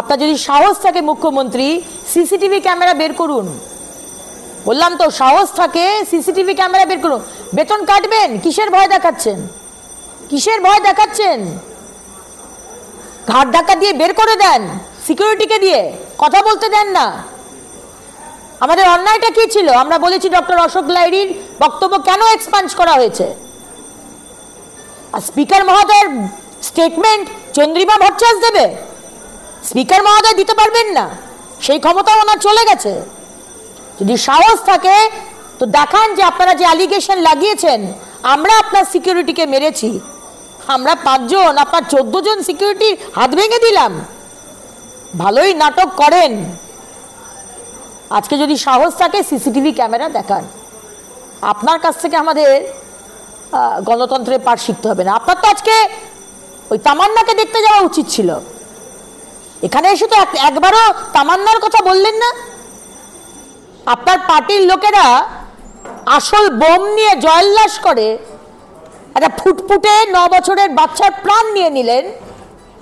আপনার যদি সাহস থাকে মুখ্যমন্ত্রী, সিসিটিভি ক্যামেরা বের করুন। বললাম তো, সাহস থাকে সিসিটিভি ক্যামেরা বের করুন। বেতন কাটবেন, কিসের ভয় দেখাচ্ছেন? কিসের ভয় দেখাচ্ছেন? ঘাট ধাক্কা দিয়ে বের করে দেন, সিকিউরিটিকে দিয়ে কথা বলতে দেন না। আমাদের অন্যায়টা কি ছিল? আমরা বলেছি ডক্টর অশোক লাহিড়ীর বক্তব্য কেন এক্সপাঞ্জ করা হয়েছে। আর স্পিকার মহোদয়ের স্টেটমেন্ট চন্দ্রিমা ভট্টাচার্য দেবে? স্পিকার মহোদয় দিতে পারবেন না, সেই ক্ষমতা ওনার চলে গেছে। যদি সাহস থাকে তো দেখান যে আপনারা যে অ্যালিগেশন লাগিয়েছেন আমরা আপনার সিকিউরিটিকে মেরেছি, আমরা 5 জন আপনার 14 জন সিকিউরিটির হাত ভেঙে দিলাম। ভালোই নাটক করেন। আজকে যদি সাহস থাকে সিসিটিভি ক্যামেরা দেখান। আপনার কাছ থেকে আমাদের গণতন্ত্রের পাঠ শিখতে হবে না। আপনার তো আজকে ওই তামান্নাকে দেখতে যাওয়া উচিত ছিল। এখানে এসে তো একবারও তামান্নার কথা বললেন না। আপনার পার্টির লোকেরা আসল বোম নিয়ে জয়োল্লাস করে একটা ফুটফুটে 9 বছরের বাচ্চার প্রাণ নিয়ে নিলেন,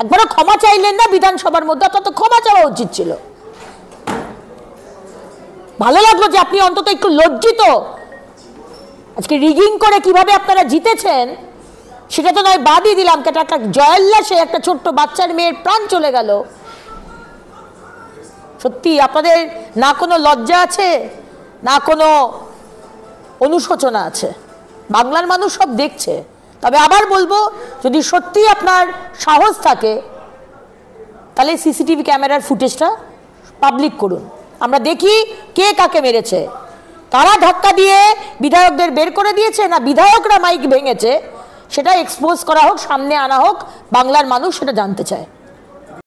একবারও ক্ষমা চাইলেন না বিধানসভার মধ্যে। আপনার তো ক্ষমা চাওয়া উচিত ছিল। ভালো লাগলো যে আপনি অন্তত একটু লজ্জিত। আজকে রিগিং করে কিভাবে আপনারা জিতেছেন সেটা তো নয়, বাদই দিলাম, একটা জয়োল্লাসে একটা ছোট্ট বাচ্চার মেয়ের প্রাণ চলে গেল। সত্যি আপনাদের না কোনো লজ্জা আছে, না কোনো অনুশোচনা আছে। বাংলার মানুষ সব দেখছে। তবে আবার বলবো, যদি সত্যি আপনার সাহস থাকে তাহলে সিসিটিভি ক্যামেরার ফুটেজটা পাবলিক করুন। আমরা দেখি কে কাকে মেরেছে, কারা ধাক্কা দিয়ে বিধায়কদের বের করে দিয়েছে, না বিধায়করা মাইক ভেঙেছে, সেটা এক্সপোজ করা হোক, সামনে আনা হোক। বাংলার মানুষ সেটা জানতে চায়।